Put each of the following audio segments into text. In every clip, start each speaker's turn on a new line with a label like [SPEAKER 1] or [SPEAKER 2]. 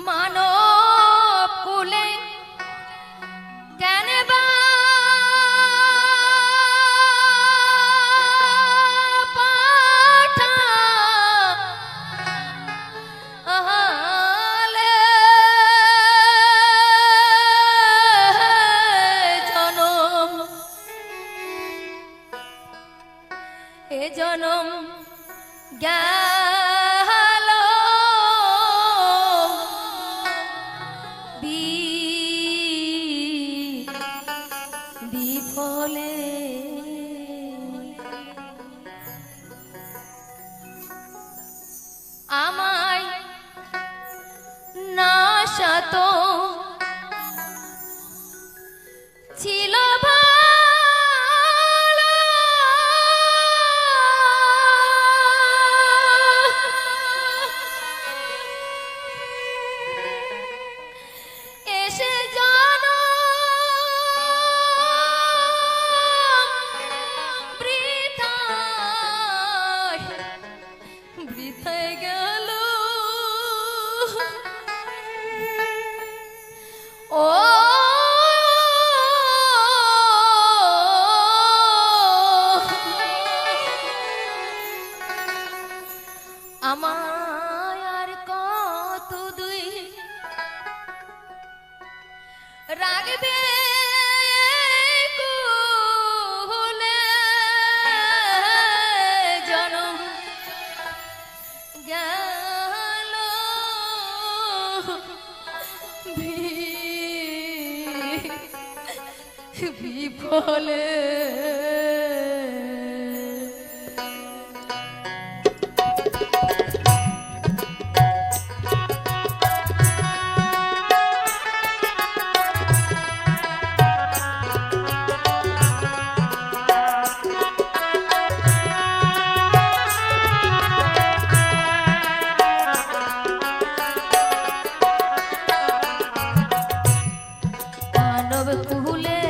[SPEAKER 1] মানব কুলে কেন বা পাঠালে জনম এ জনম গেল বিফলে আমায় নাশাত ছিল ও আমায় আর কত দুই রাগবে কুলে জনম গেল বিফলে মানব কুলে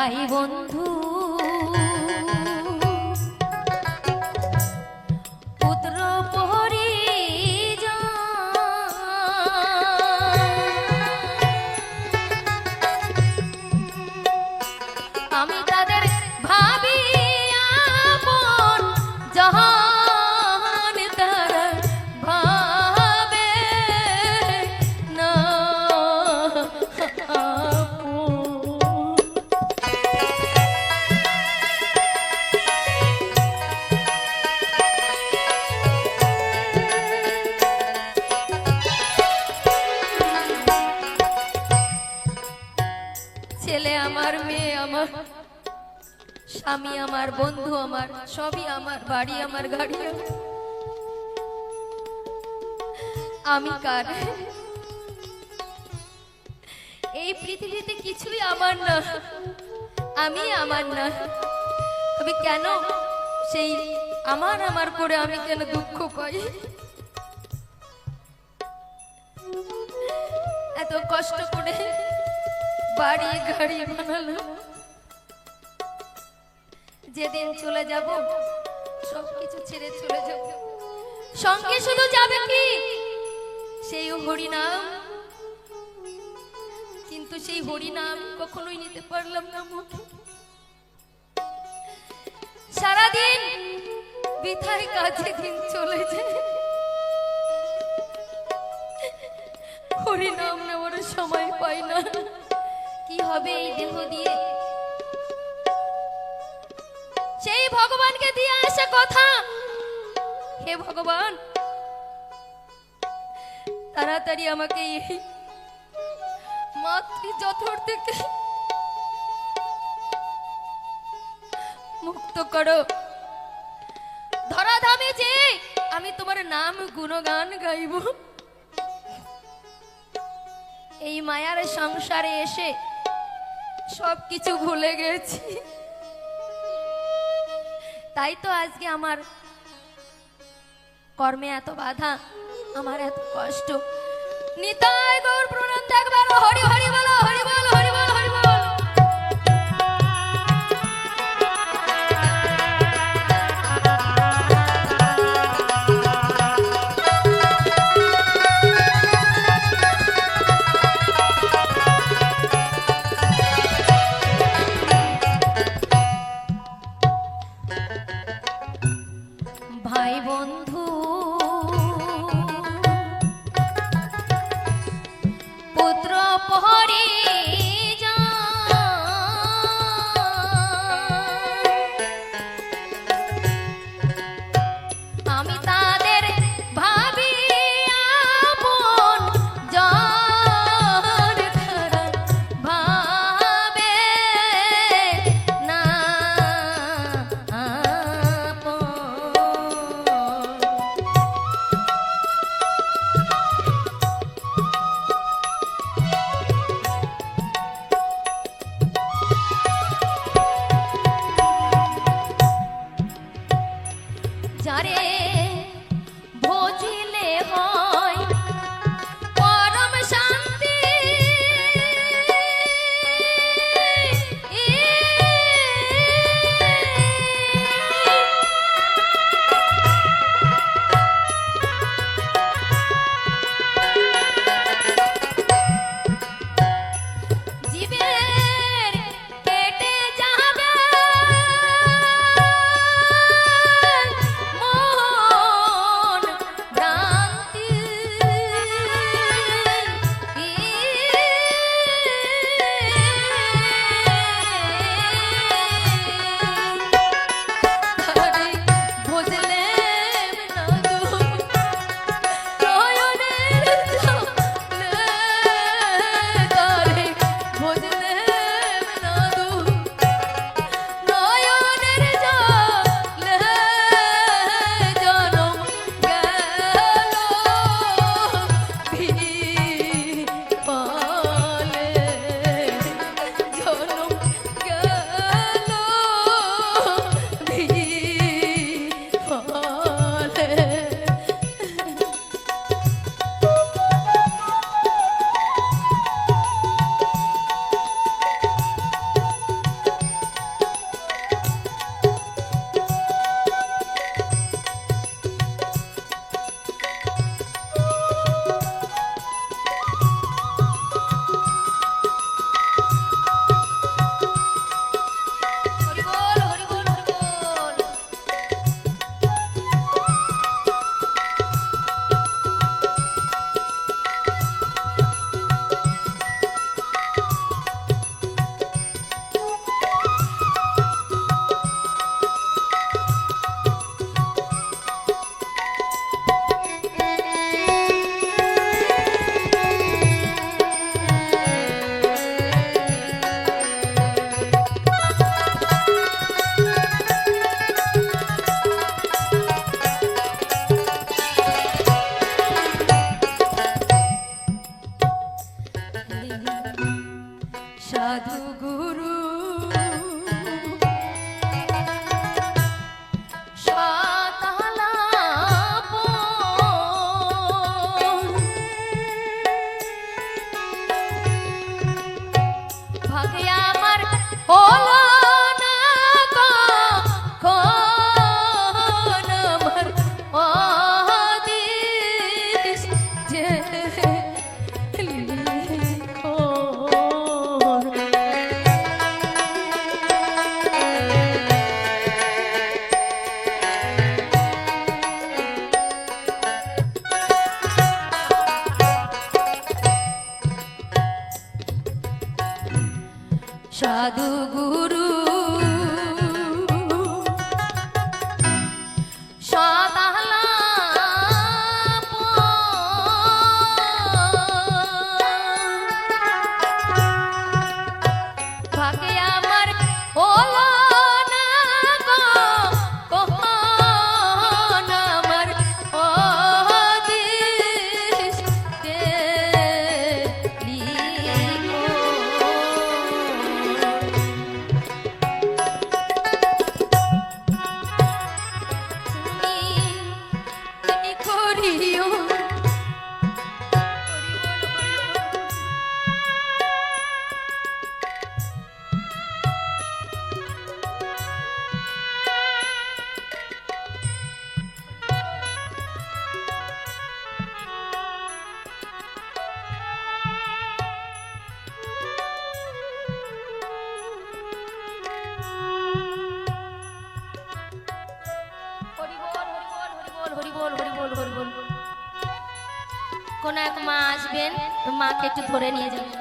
[SPEAKER 1] ভাই বন্ধু পুত্র পরিজন আমি তাদের ভাবি আপন জাহান তারা ভাবে না ছেলে আমার, মেয়ে আমার, স্বামী আমার, বন্ধু আমার, সবই আমার, বাড়ি আমার, গাড়ি আমার। আমি কার? এই পৃথিবীতে কিছুই আমার না, আমি আমার না। তবে কেন সেই আমার আমার করে আমি কেন দুঃখ পাই? এত কষ্ট করে বাড়ি গাড়ি বানালাম, যেদিন চলে যাব সবকিছু ছেড়ে চলে যাব, সঙ্গে শুধু যাবে কি সেই হরিনাম। কিন্তু সেই হরিনাম কখনোই নিতে পারলাম না মুখে। সারাদিন বৃথায় কাজে দিন চলে যায়, হরিনাম নেওয়ার সময় পাই না। কি হবে এই দেহ দিয়ে? সেই ভগবানকে দিয়ে আসে কথা, হে ভগবান তাড়াতাড়ি আমাকে এই মাতৃ যথর থেকে মুক্ত করো। ধরাধামে যে আমি তোমার নাম গুণগান গাইব, এই মায়ার সংসারে এসে সবকিছু ভুলে গেছি। তাই তো আজকে আমার কর্মে এত বাধা, আমার এত কষ্ট। নিতাই গৌর প্রণাম, একবার হরি হরি বলো, হরি বল, হরি বল, হরি বল। ভাই বন্ধু পুত্র পরিজন আমি তাদের ভাবি আপন জন তারা ভাবে না আপন। কোনো এক মা আসবেন, মাকে একটু ধরে নিয়ে যাবেন।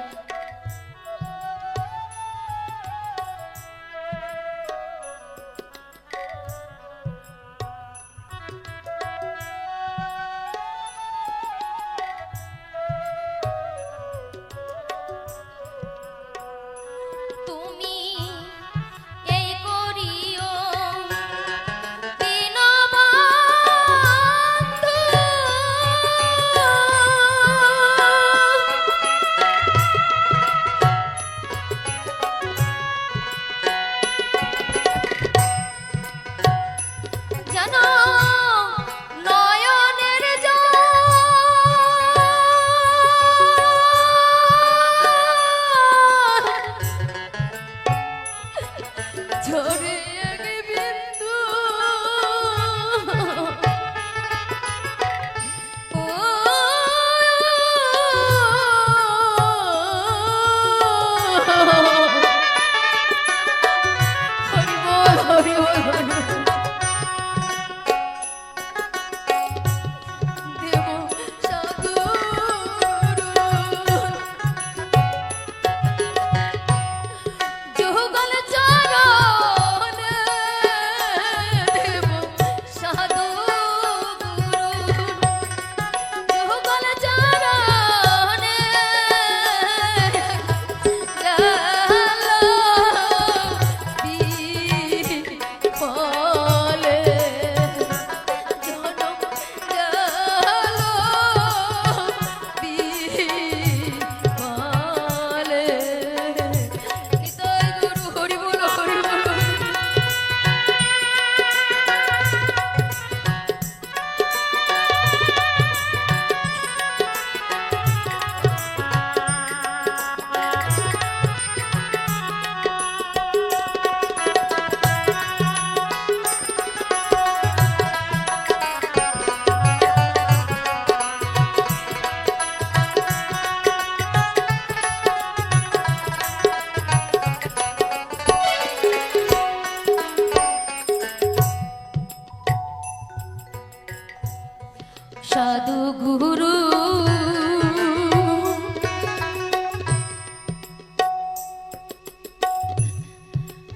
[SPEAKER 1] সাধু গুরু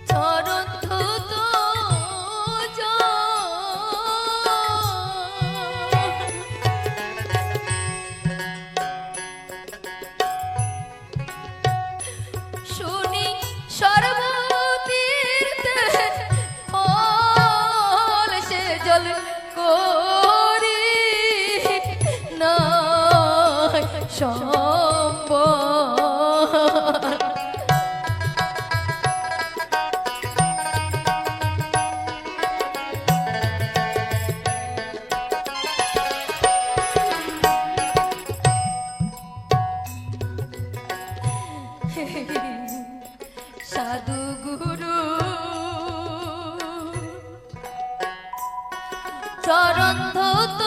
[SPEAKER 1] চরণ ধুত শুনি সর্বতীর্থে ফল সে জল সম্বল সাধু গুরু চরণ ধুত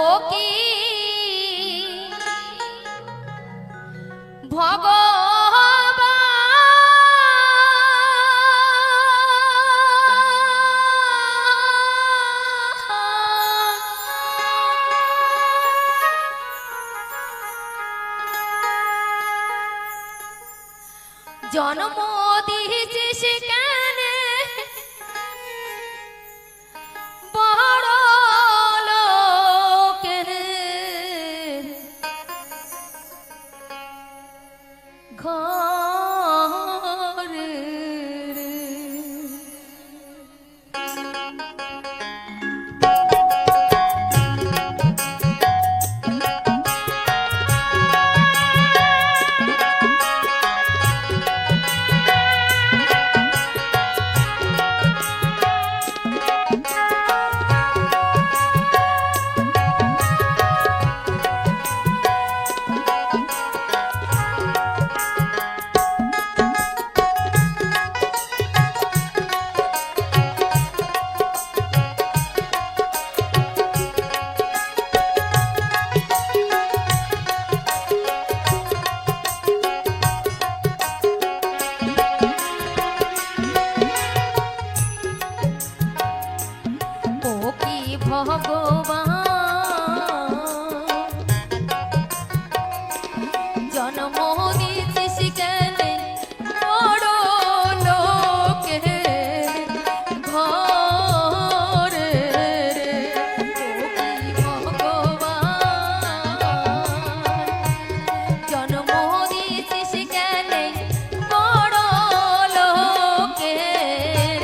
[SPEAKER 1] ও কি ভগবান জন্ম দিয়েছিস কেন বড় লোকের ঘরে ভগবান জন্ম দিয়েছিস কেন বড় লোকের ঘরে ভগবান জন্ম দিয়েছিস কেন বড় লোকের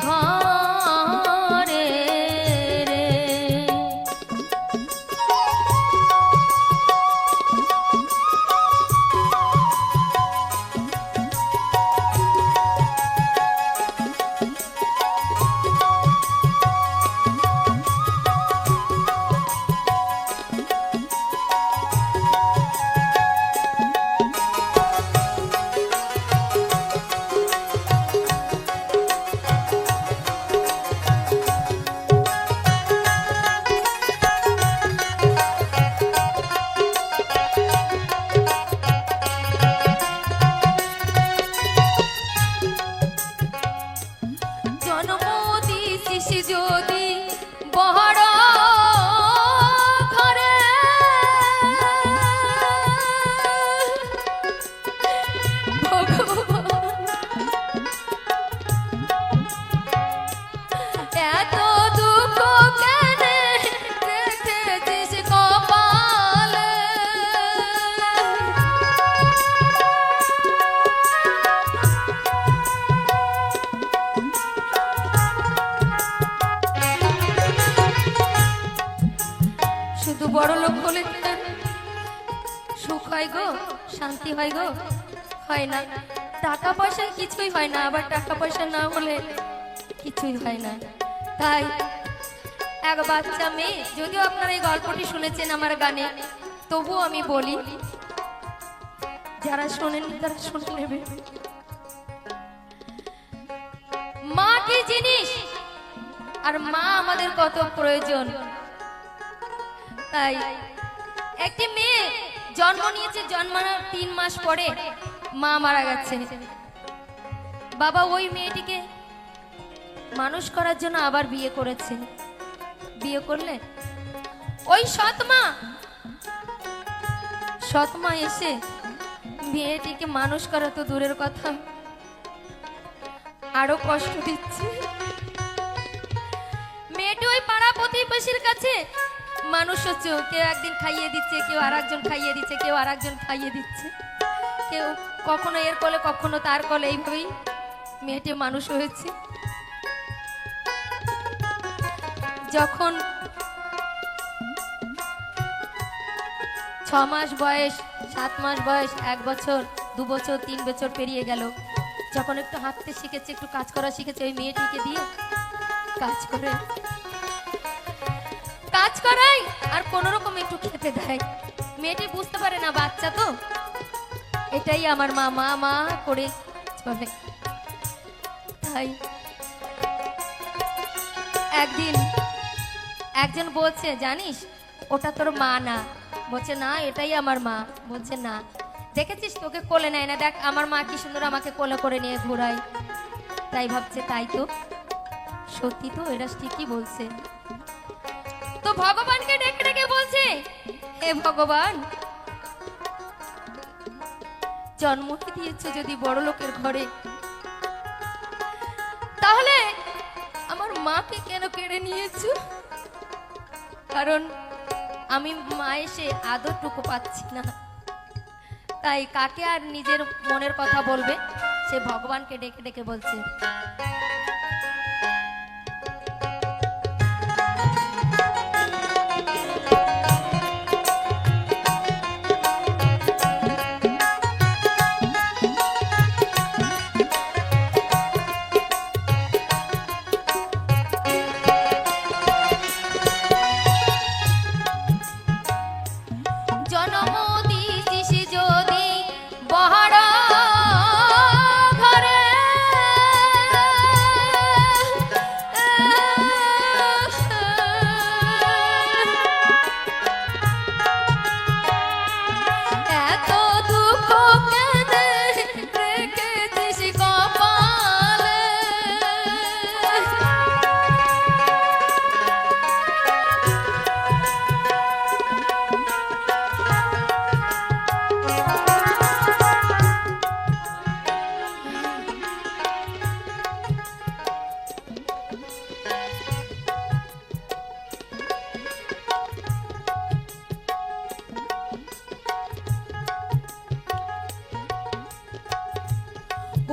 [SPEAKER 1] ঘরে যদি বড় ঘরে এত দুঃখ কেন রেখেছিস কপালে শুধু বড় লোক হলে সুখ হয় গো, শান্তি হয় গো? হয় না। টাকা পয়সায় কিছুই হয় না, আবার টাকা পয়সা না হলে কিছুই হয় না। তাই এক বাচ্চা মেয়ে, যদিও আপনারা এই গল্পটি শুনেছেন আমার গানে, তবুও আমি বলি, যারা শোনেন তারা শুনে নেবে। মা কি জিনিস আর মা আমাদের কত প্রয়োজন। তাই একটি মেয়ে জন্ম নিয়েছে, জন্মানোর 3 মাস পরে মা মারা গেছে। বাবা ওই মেয়েটিকে মানুষ করার জন্য আবার বিয়ে করেছে। বিয়ে করলে ওই সৎ মা এসে মেয়েটিকে মানুষ করা তো দূরের কথা, আরো কষ্ট দিচ্ছে। মেয়েটি ওই পাড়া প্রতিবেশীর কাছে মানুষ হচ্ছে, কেউ একদিন খাইয়ে দিচ্ছে, কেউ আর একজন খাইয়ে দিচ্ছে, কেউ আর একজন খাইয়ে দিচ্ছে, কেউ কখনো এর কোলে কখনো তার কোলে, এইভাবেই মেয়েটি মানুষ হয়েছে। যখন 6 মাস বয়স, 7 মাস বয়স, 1 বছর, 2 বছর, 3 বছর পেরিয়ে গেল, যখন একটু হাঁটতে শিখেছে, একটু কাজ করা শিখেছে, ওই মেয়েটিকে দিয়ে কাজ করাই আর কোন রকম একটু খেতে দেয়। মেয়েটি বুঝতে পারে না, বাচ্চা তো, এটাই আমার মা, মা মা করে চলে। তাই একদিন একজন বলছে, জানিস ওটা তোর মা না। বলছে না এটাই আমার মা। বলছে না, দেখেছিস তোকে কোলে নেয় না, দেখ আমার মা কি সুন্দর আমাকে কোলে করে নিয়ে ঘোরায়। তাই ভাবছে তাই তো, সত্যি তো, এরা ঠিকই বলছে। তো ভগবানকে ডেকে ডেকে বলছে, হে ভগবান, জন্ম দিয়েছে যদি বড় লোকের ঘরে, তাহলে আমার মাকে কেন কেড়ে নিয়েছো? কারণ আমি মায়ের সে আদরটুকু পাচ্ছি না। তাই কাকে আর নিজের মনের কথা বলবে, সে ভগবানকে ডেকে ডেকে বলছে।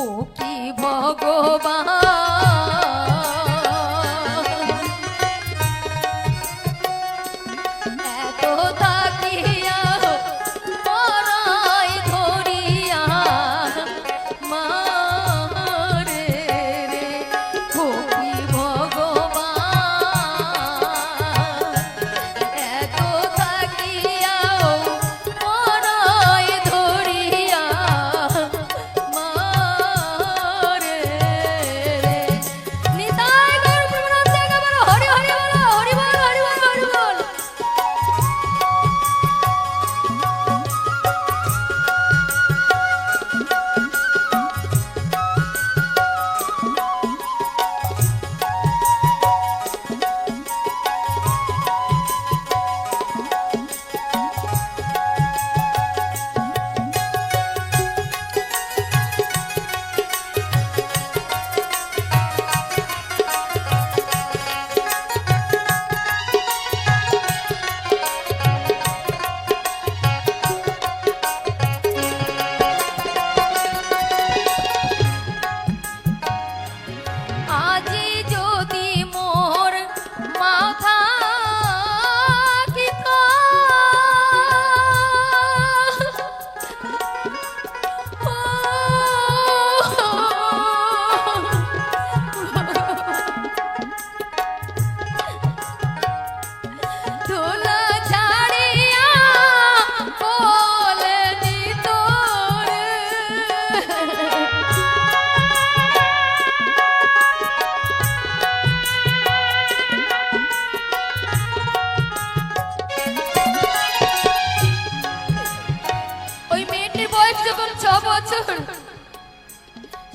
[SPEAKER 1] ও কি ভগবান, এত তাকিয়া পরাই ধরিয়া মারে রে। ও কি ভগবান, এত তাকিয়া পরাই ধরিয়া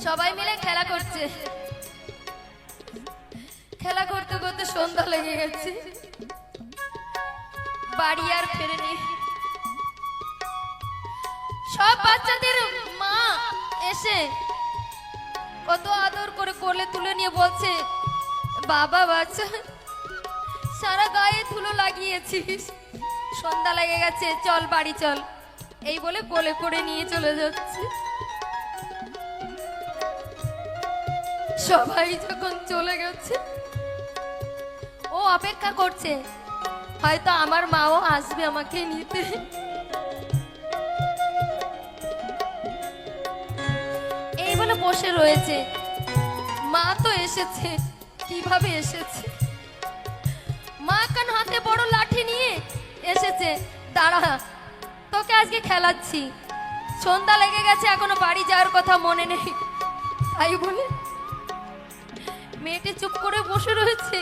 [SPEAKER 1] সবাই মিলে খেলা করছে। খেলা করতে করতে সন্ধ্যা লেগে গেছে, বাড়ি আর ফেরেনি। সব বাচ্চাদের মা এসে কত আদর করে কোলে তুলে নিয়ে বলছে, বাবা বাচ্চা সারা গায়ে ধুলো লাগিয়েছিস, সন্ধ্যা লেগে গেছে, চল বাড়ি চল। এই বলে কোলে করে নিয়ে চলে যাচ্ছে। সবাই যখন চলে গেছে, ও অপেক্ষা করছে, হয়তো আমার মাও আসবে আমাকে নিতে। এই বলে বসে রয়েছে। মা তো এসেছে, কিভাবে এসেছে? মা কান হাতে বড় লাঠি নিয়ে এসেছে, দাঁড়া তোকে আজকে খেলাচ্ছি। সন্ধ্যা লেগে গেছে, এখনো বাড়ি যাওয়ার কথা মনে নেই। তাই বলে মেয়েটি চুপ করে বসে রয়েছে,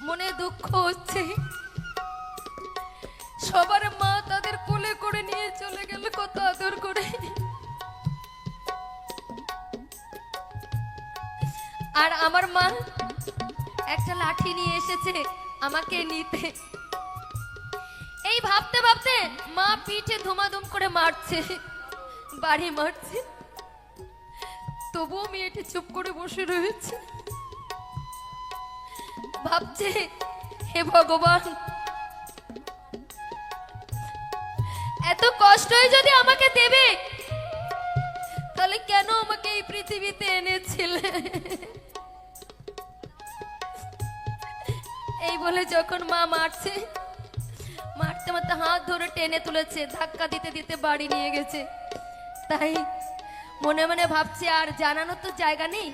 [SPEAKER 1] মনে দুঃখ হচ্ছে। সবার মা তাদের কোলে করে নিয়ে চলে গেল কত আদর করে। আর আমার মা একটা লাঠি নিয়ে এসেছে আমাকে নিতে। এই ভাবতে ভাবতে মা পিঠে ধুমাধুম করে মারছে, বাড়ি মারছে, তবুও মেয়েটি চুপ করে বসে রয়েছে, ভাবছে হে ভগবান, এত কষ্টই যদি আমাকে দেবে তাহলে কেন আমাকে এই পৃথিবীতে এনেছিলে। এই বলে যখন মা মারছে, মারতে মারতে হাত ধরে টেনে তুলেছে, ধাক্কা দিতে দিতে বাড়ি নিয়ে গেছে। তাই মনে মনে ভাবছে আর জানানোর তো জায়গা নেই,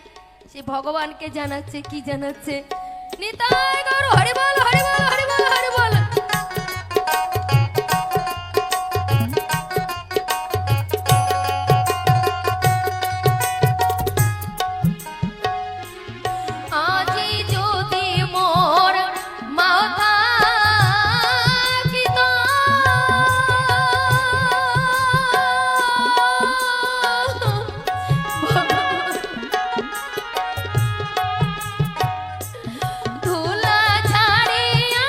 [SPEAKER 1] সে ভগবানকে জানাচ্ছে। কি জানাচ্ছে? নিতাই গৌর হরি বল, হরি বল, হরি বল, হরি বল। আজি যদি মোর মাতা পিতা ধুলা ছাড়িয়া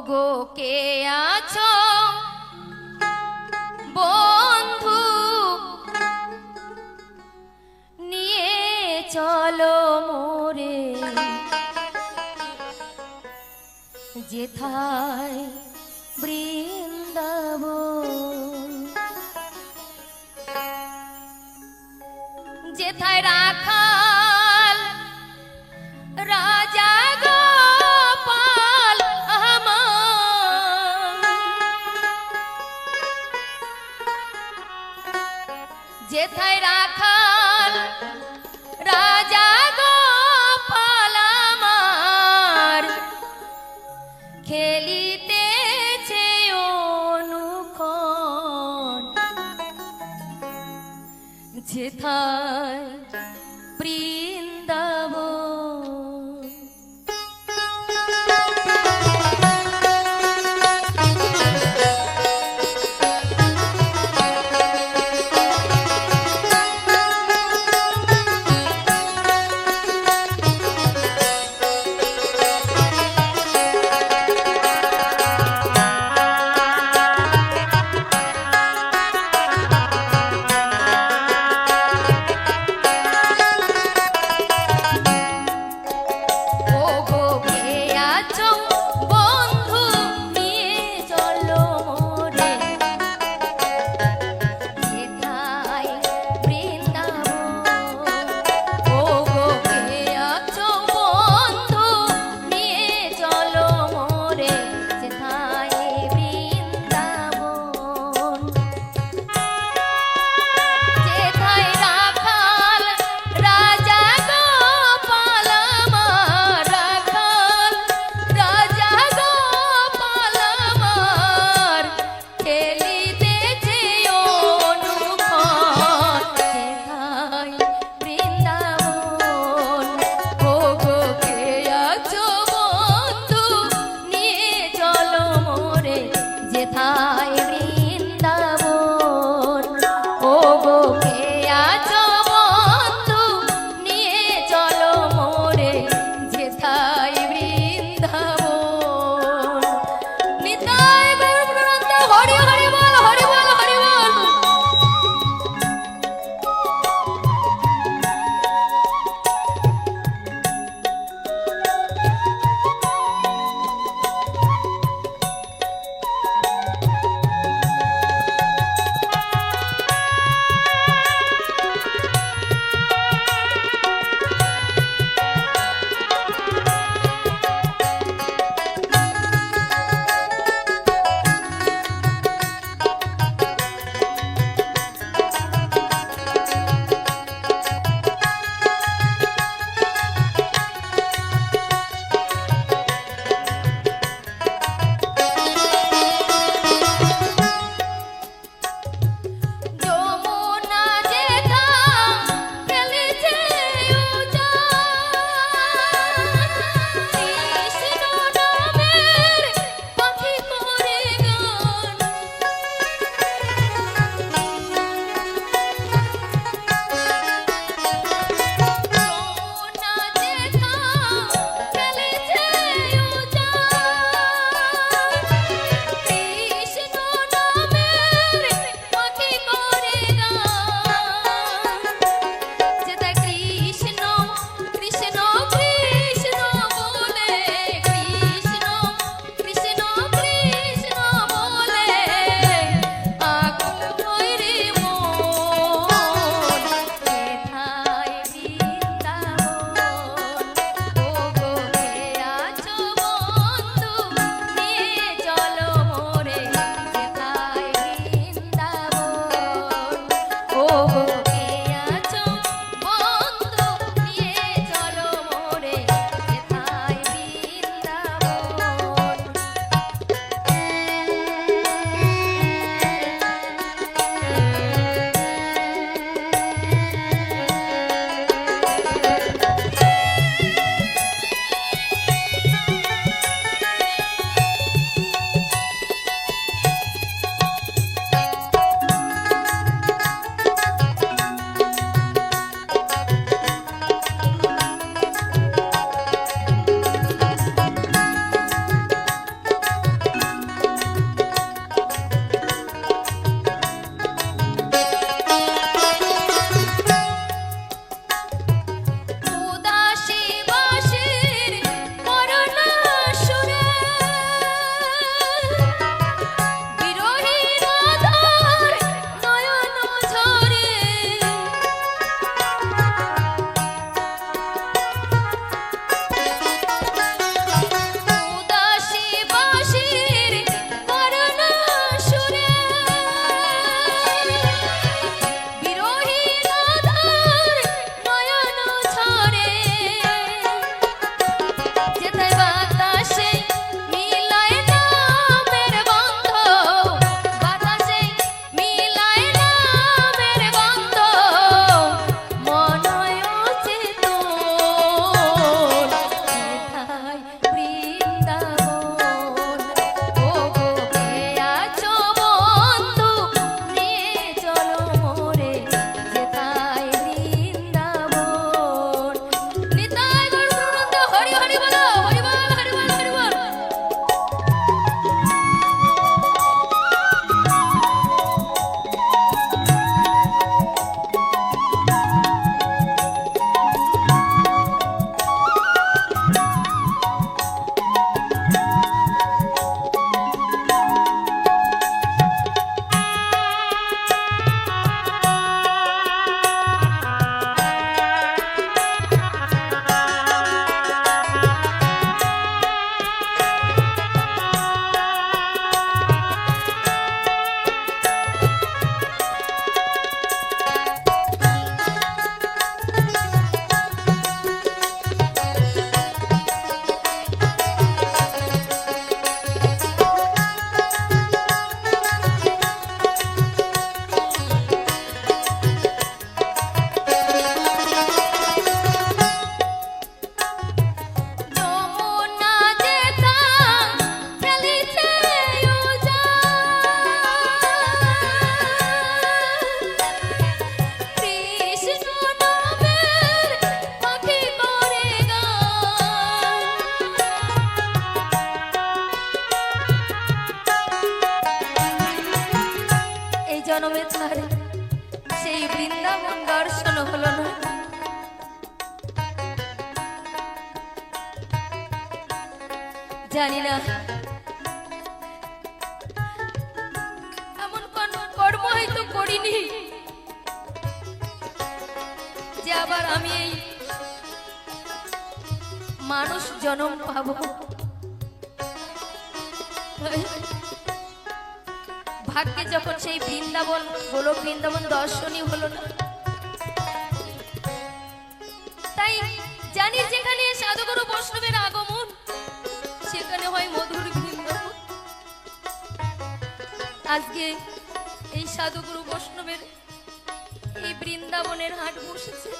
[SPEAKER 1] গো কে আছো বন্ধু নিয়ে চলো মোরে যেথায় বৃন্দাবন যেথায় রাখাল রাজা গোপাল আমার যেথায় রাখাল রাজা গোপাল আমার খেলিতেছে অনুক্ষণ যেথায় বৃন্দাবন জানি না এমন কোন কর্ম হয়তো করিনি যে আবার আমি এই মানুষ জন্ম পাবো। ভাগ্যে যখন সেই বৃন্দাবন হলো, বৃন্দাবন দর্শনই হলো না, তাই জানি যেখানে সাধুগুরু বৈষ্ণবের আগমন সেখানে হয় মধুর বৃন্দাবন। আজকে এই সাধুগুরু বৈষ্ণবের এই বৃন্দাবনের হাট বসেছে।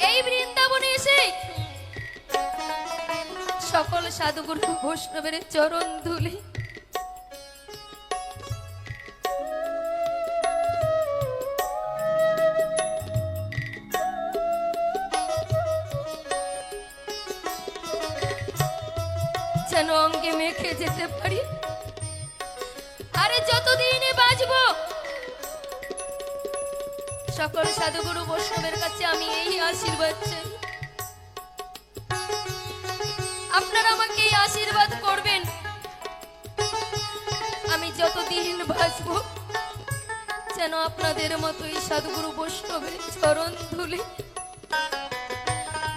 [SPEAKER 1] এই বৃন্দাবনে এসে সকল সাধুগুরু বৈষ্ণবের চরণ ধুলি যেন অঙ্গে মেখে যেতে পারি। আরে যতদিনে বাঁচবো সকল সাধুগুরু বৈষ্ণবের কাছে আমি এই আশীর্বাদ চাই, আপনারা আমাকে এই আশীর্বাদ করবেন আমি যতদিন বাঁচবো যেন আপনাদের মতো এই সাধুগুরু বৈষ্ণবের চরণ ধুলি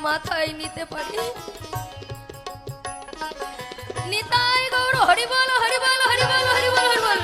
[SPEAKER 1] মাথায় নিতে পারি। নিতাই গৌর হরি বল হরি বল হরি বল হরি বল হরি বল।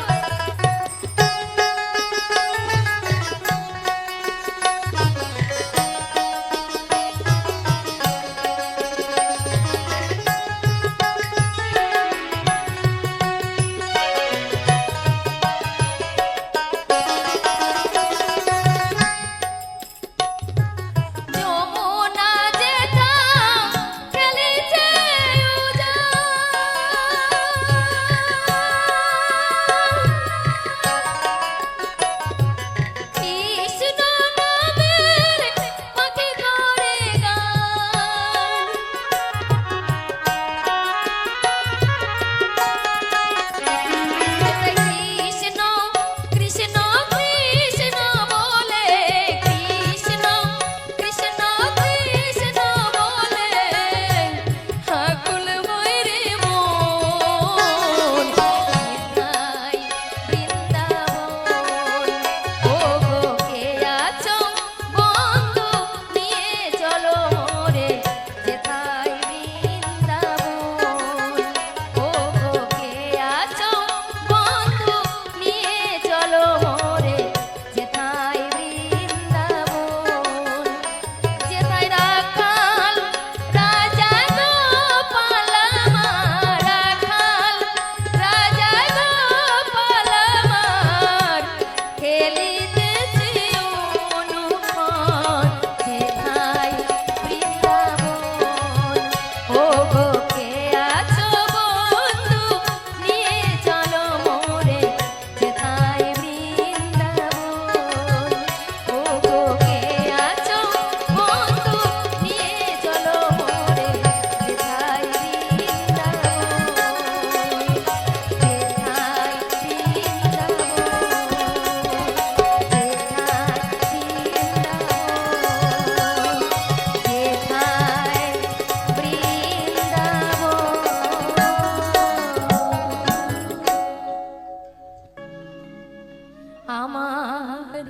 [SPEAKER 1] আমার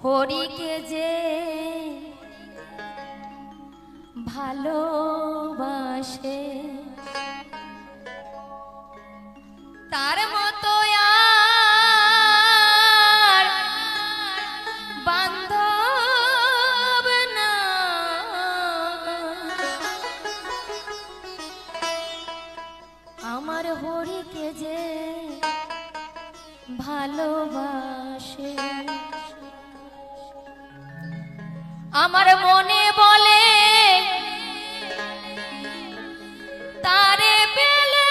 [SPEAKER 1] হরিকে যে ভালোবাসে তার মতো আর বান্ধব না। আমার হরিকে যে ভালোবাসে আমার মনে বলে তারে পেলে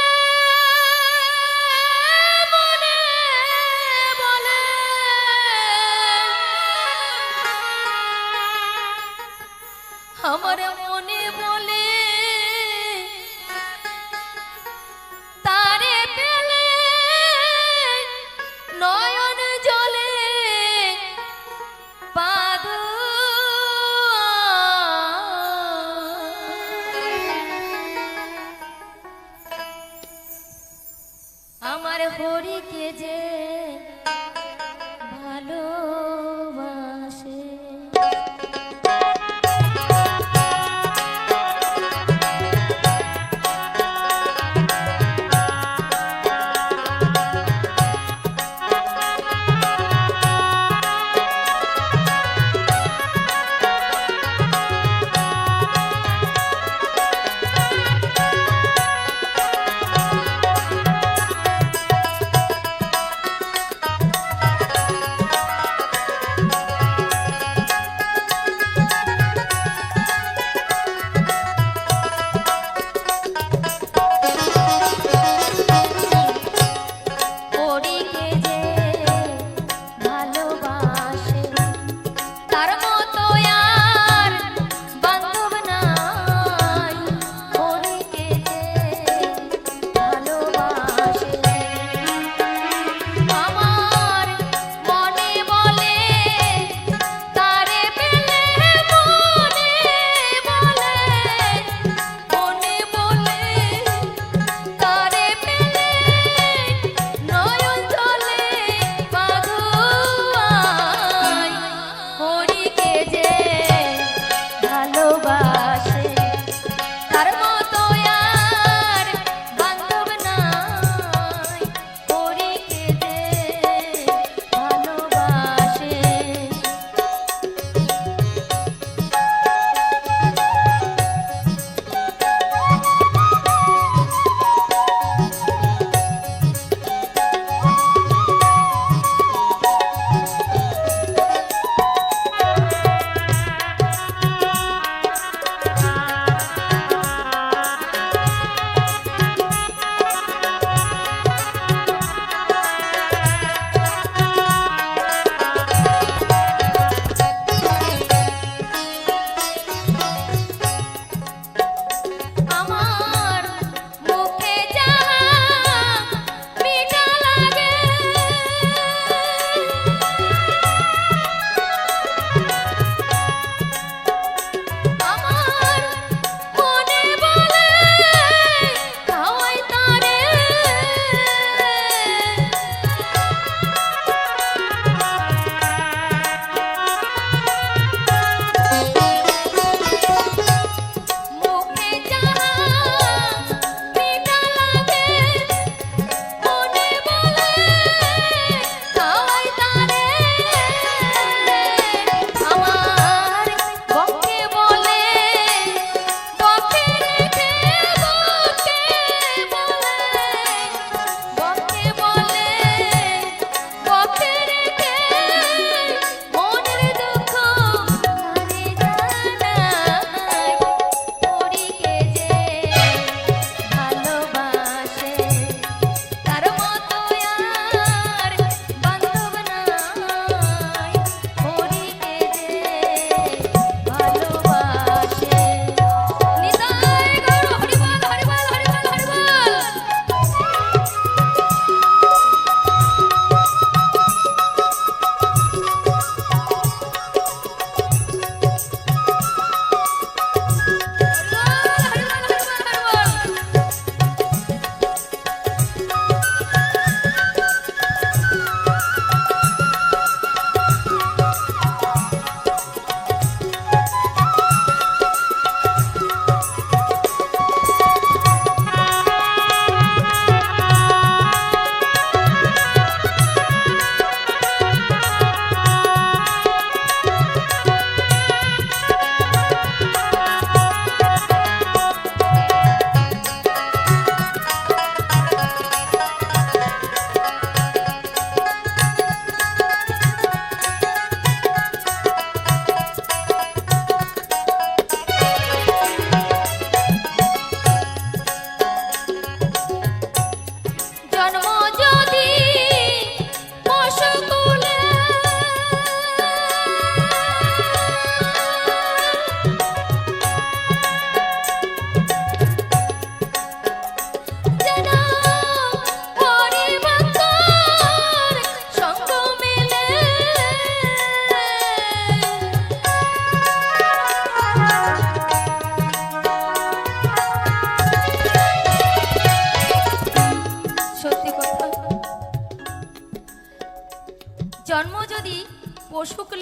[SPEAKER 1] মনে বলে আমার মনে বলে তারে পেলে নয়ন জলে পাদ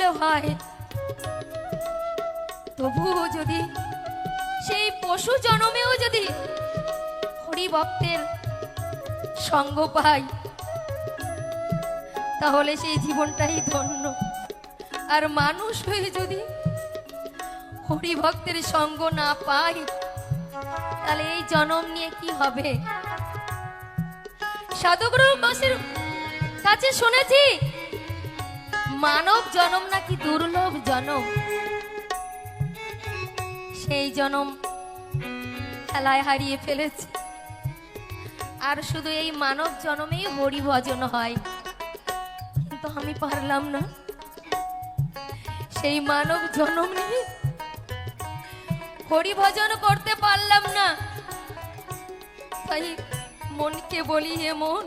[SPEAKER 1] করলে হয়, তবুও যদি সেই পশু জন্মেও যদি হরি ভক্তের সঙ্গ পাই, তাহলে সেই জীবনটাই ধন্য। আর মানুষ হয়ে যদি হরি ভক্তের সঙ্গ না পাই, তাহলে এই জন্ম নিয়ে কি হবে? সাধুগুরুর কাছে শুনেছি মানব জন্ম নাকি দুর্লভ জন্ম। সেই জন্ম খেলায় হারিয়ে ফেলেছে, আর শুধু এই মানব জন্মেই হরি ভজন হয়। কিন্তু আমি পারলাম না, সেই মানব জন্ম নিয়ে হরি ভজন করতে পারলাম না। তাই মনকে বলি, হে মন,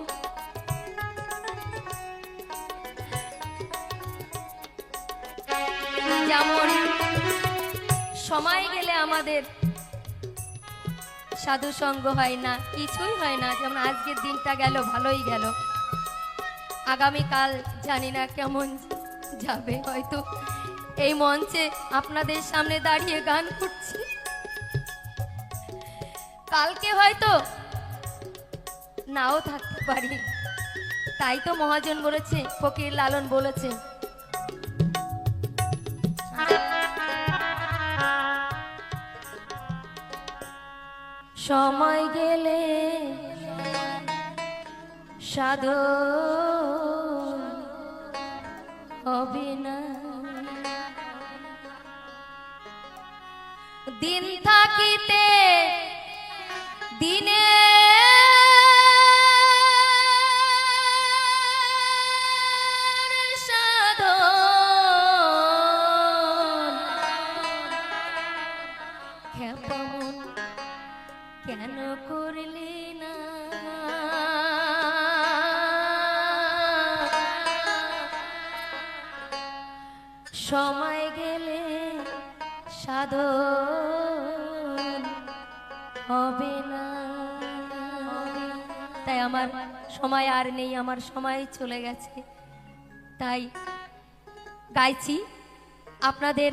[SPEAKER 1] যেমন সময় গেলে আমাদের সাধু সঙ্গ হয় না, কিছুই হয় না। যেমন আজকের দিনটা গেল, ভালোই গেল, আগামীকাল জানি না কেমন যাবে। হয়তো এই মঞ্চে আপনাদের সামনে দাঁড়িয়ে গান করছি, কালকে হয়তো নাও থাকতে পারি। তাই তো মহাজন বলেছে, ফকির লালন বলেছে, সময় গেলে সাধু হবে না, দিন থাকিতে দিনে সাধন, কেমন কেন করলি না? সময় গেলে সাধন হবে না। তাই আমার সময় আর নেই, আমার সময় চলে গেছে। তাই গাইছি, আপনাদের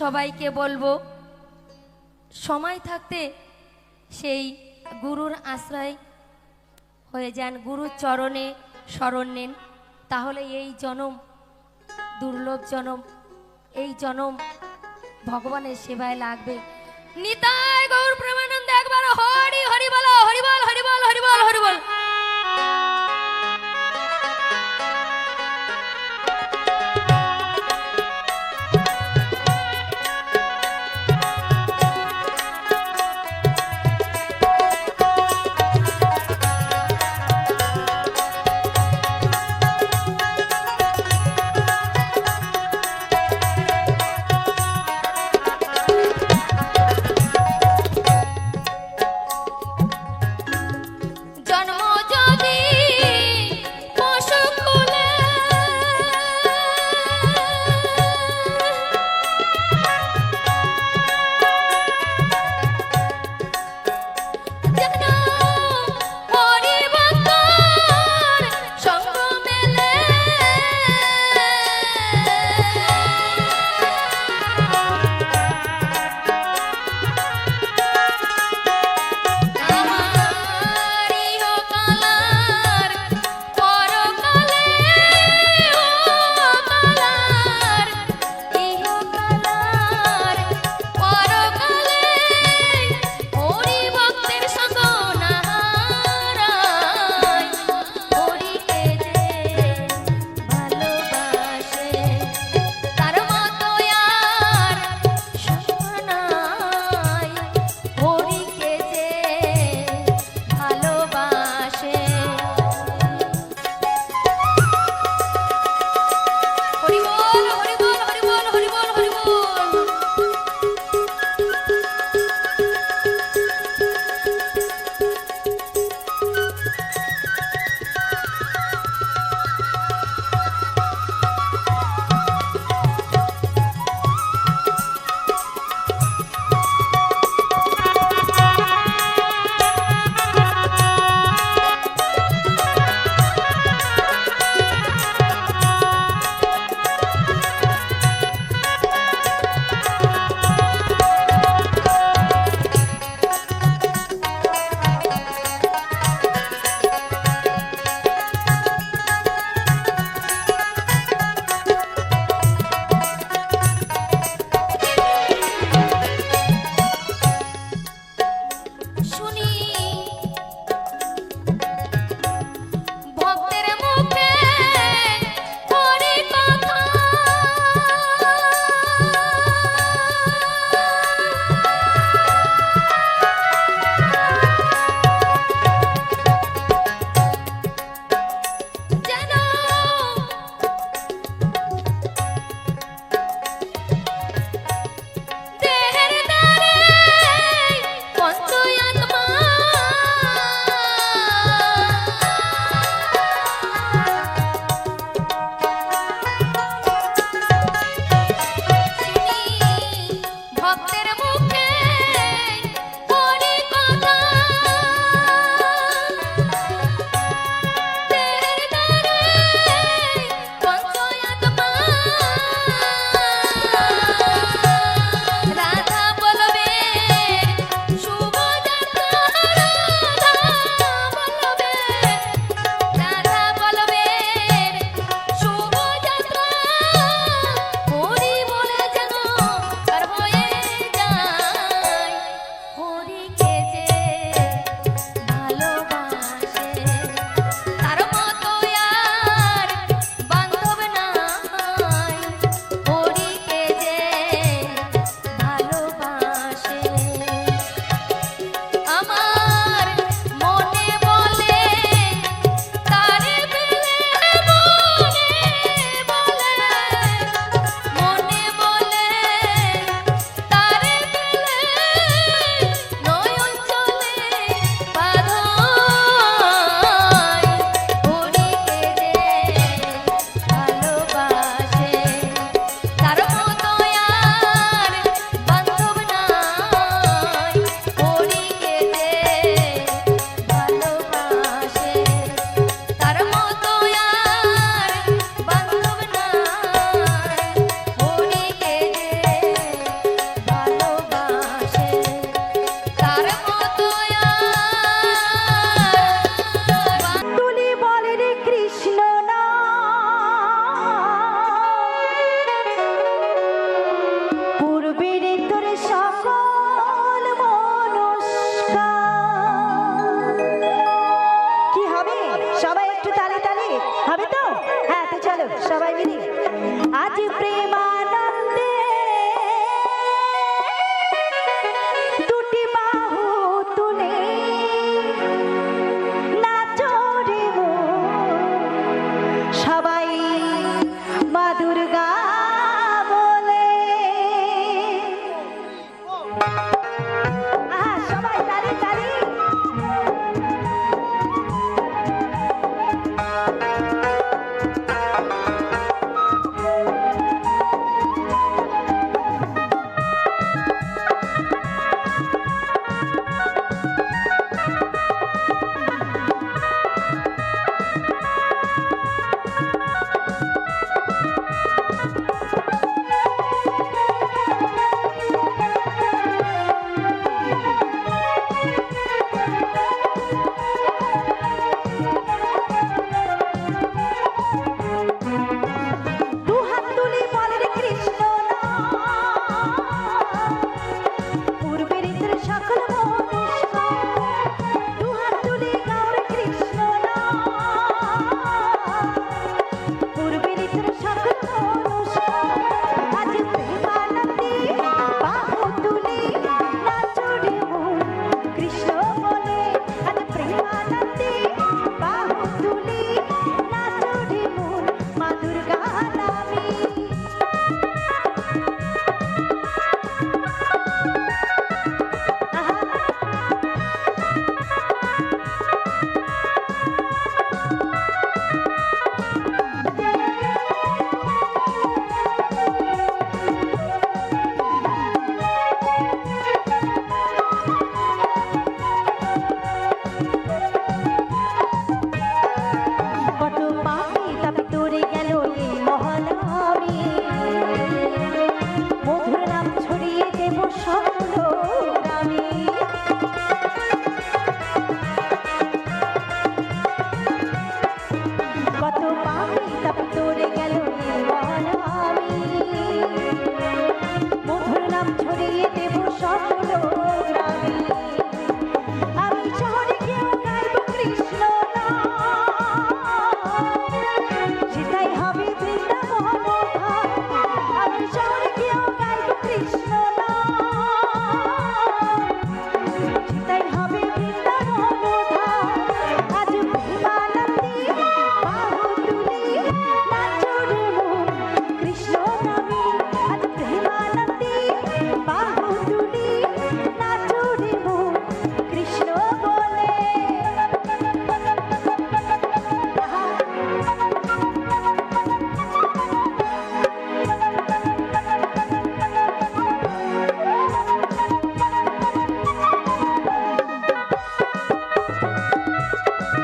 [SPEAKER 1] সবাইকে বলবো, সময় থাকতে সেই গুরুর আশ্রয় হয়ে যান, গুরুর চরণে শরণ নেন। তাহলে এই জনম দুর্লভ জনম, এই জনম ভগবানের সেবায় লাগবে। নিতাই গৌর প্রেমানন্দ, একবার হরি হরি বলো, হরি বল, হরি বল, হরি বল, হরি বল। জন্ম
[SPEAKER 2] স্বপ্ন আমি কত পাপি তাপ তোরে গেল জীবন আমি মধুর নাম ছড়িয়ে দেব স্বপ্ন আমি আমি শহরে গিয়েও গাইব কৃষ্ণ নাম সেটাই হবে বৃন্দাবন ধাম আমি শহরে গিয়েও গাইব কৃষ্ণ নাম সেটাই হবে বৃন্দাবন ধাম আজ প্রেমানন্দে বাহু তুলে নাচো রে মন কৃষ্ণ নামে আজ প্রেমানন্দে বাহু তুলে নাচো রে মন কৃষ্ণ বলে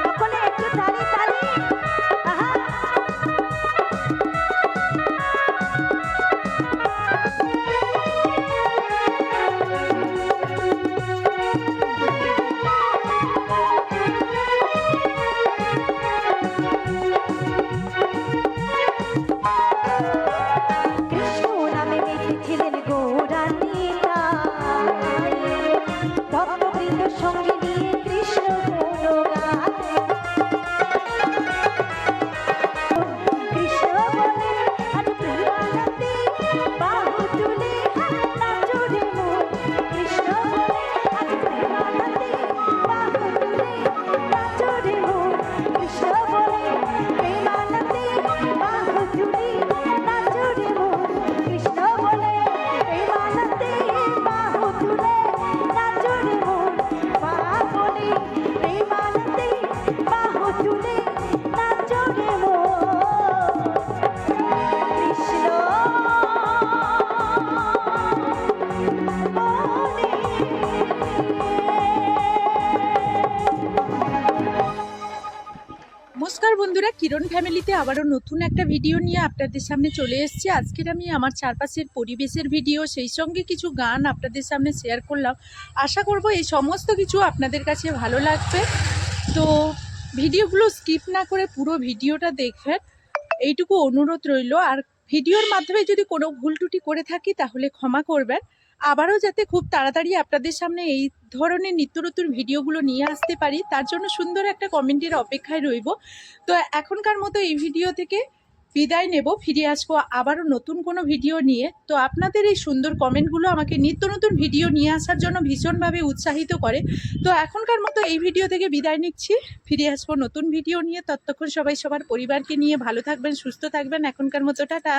[SPEAKER 2] সকলে একটু তালি তালি আহা কৃষ্ণ নামে মেতেছিলেন গৌরানীরা ভক্তবৃন্দ সঙ্গে নিয়ে কৃষ্ণ গুণগান কৃষ্ণ বলে আজ প্রেমানন্দে বাহু তুলে নাচো রে মন কৃষ্ণ বলে আজ প্রেমানন্দে বাহু তুলে নাচো রে মন কৃষ্ণ বলে প্রেমানন্দে বাহু তুলে নাচো রে মন কৃষ্ণ বলে প্রেমানন্দে বাহু তুলে নাচো রে মন বলে প্রেমানন্দে বাহু তুলে নাচো রে মন কৃষ্ণ
[SPEAKER 3] নমস্কার বন্ধুরা, কিরণ ফ্যামিলিতে আবারও নতুন একটা ভিডিও নিয়ে আপনাদের সামনে চলে এসেছি। আজকের আমি আমার চারপাশের পরিবেশের ভিডিও, সেই সঙ্গে কিছু গান আপনাদের সামনে শেয়ার করলাম। আশা করব এই সমস্ত কিছু আপনাদের কাছে ভালো লাগবে। তো ভিডিওগুলো স্কিপ না করে পুরো ভিডিওটা দেখবেন, এইটুকু অনুরোধ রইল। আর ভিডিওর মাধ্যমে যদি কোনো ভুল ত্রুটি করে থাকি তাহলে ক্ষমা করবেন। আবারও যাতে খুব তাড়াতাড়ি আপনাদের সামনে এই ধরনের নিত্য নতুন ভিডিওগুলো নিয়ে আসতে পারি, তার জন্য সুন্দর একটা কমেন্টের অপেক্ষায় রইব। তো এখনকার মতো এই ভিডিও থেকে বিদায় নেব, ফিরে আসবো আবারও নতুন কোনো ভিডিও নিয়ে। তো আপনাদের এই সুন্দর কমেন্টগুলো আমাকে নিত্য নতুন ভিডিও নিয়ে আসার জন্য ভীষণভাবে উৎসাহিত করে। তো এখনকার মতো এই ভিডিও থেকে বিদায় নিচ্ছি, ফিরে আসবো নতুন ভিডিও নিয়ে। ততক্ষণ সবাই সবার পরিবারকে নিয়ে ভালো থাকবেন, সুস্থ থাকবেন। এখনকার মতো টাটা।